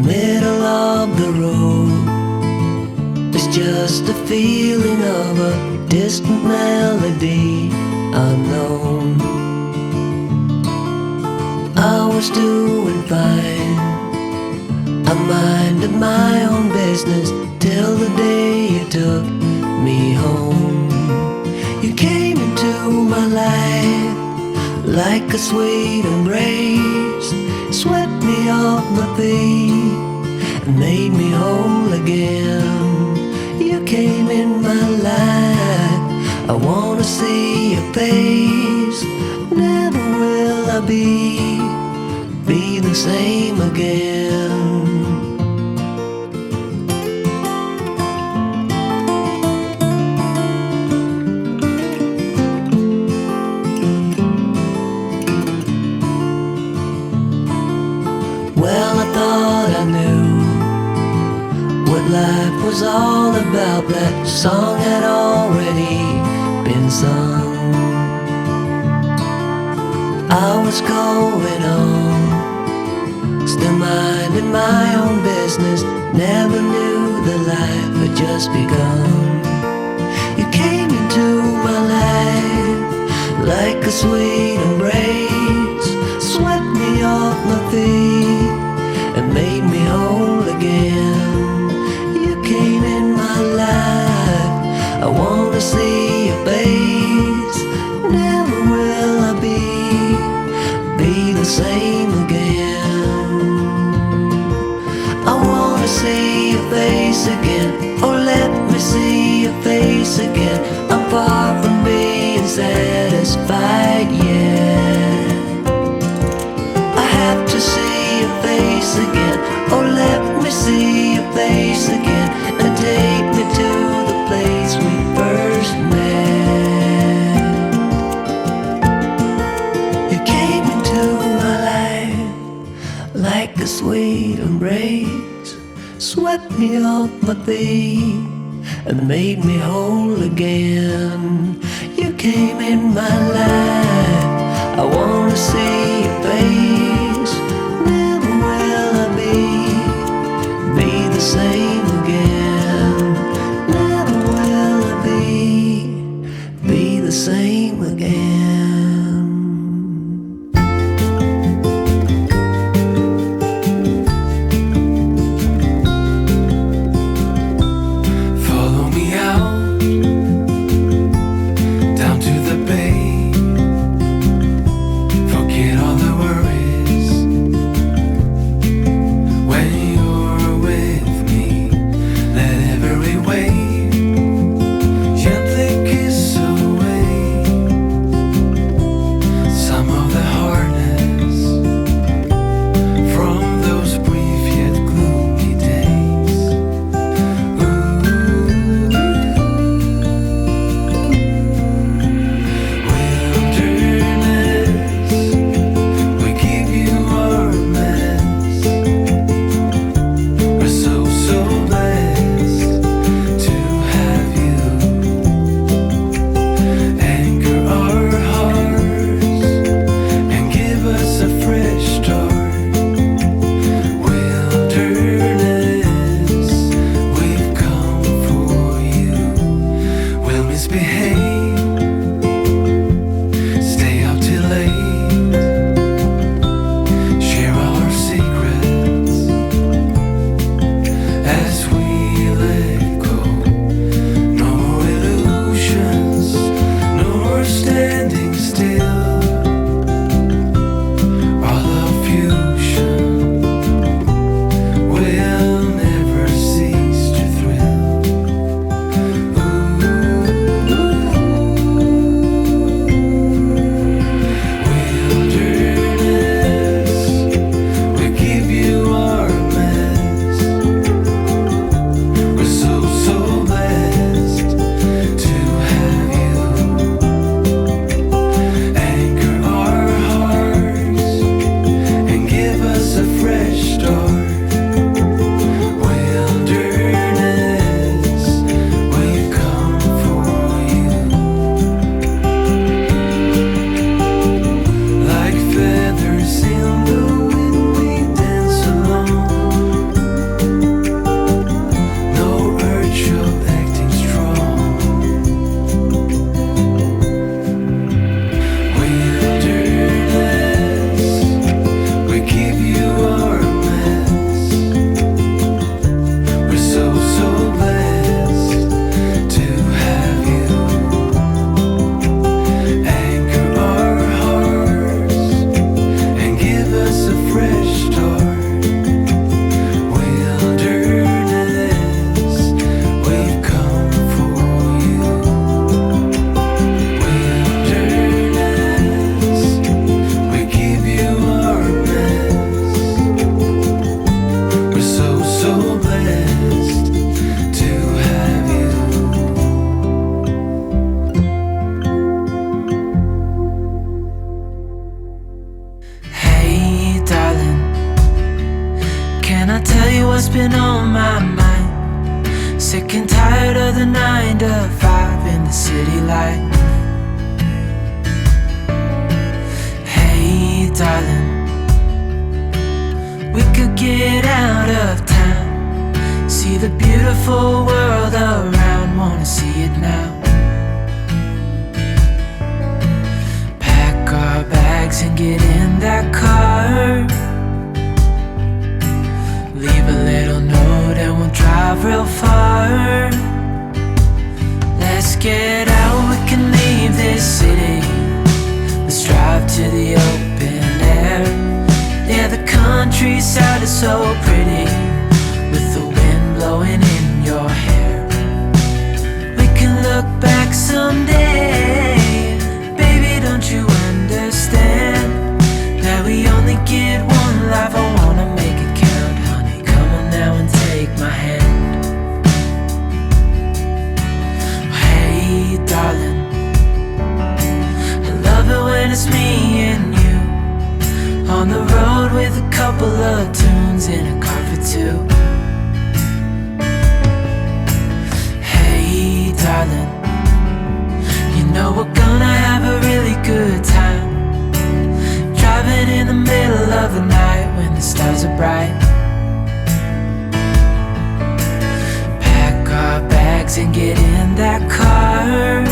middle of the road. It's just a feeling of a distant melody unknown. I was doing fine, I minded my own business till the day you took me home. You came into my life like a sweet embrace, swept me off my feet and made me whole again. You came in my life, I wanna see your face. Never will I be the same again. Well, I thought I knew what life was all about. That song had already been sung. I was going on, still minding my own business. Never knew that life had just begun. You came into my life like a sweet embrace, swept me off my feet and made me whole again. You came in my life, I wanna see your face. Never will I be the same again. I wanna see your face again, oh let me see your face again. I'm far from being satisfied yet. I have to see your face again, oh let me see your face again, and take me to the place we first met. You came into my life like a sweet embrace, swept me off my feet and made me whole again. You came in my life, I wanna see your face. Never will I be the same again. Never will I be the same again. Follow me out down to the bay. Forget all the worries tell you what's been on my mind. Sick and tired of the 9 to 5 in the city life. Hey darling, we could get out of town, see the beautiful world around, wanna see it now. Pack our bags and get in that car, leave a little note and we'll drive real far. Let's get out, we can leave this city. Let's drive to the open air. Yeah, the countryside is so pretty, with the wind blowing in your hair. We can look back someday. Baby, don't you understand that we only get one life? I wanna make it count, honey. Come on now and take my hand. Hey darling, I love it when it's me and you, on the road with a couple of tunes in a car for two. Hey darling, you know we're gonna have a really good time, driving in the middle of the night when the stars are bright. Pack our bags and get in that car,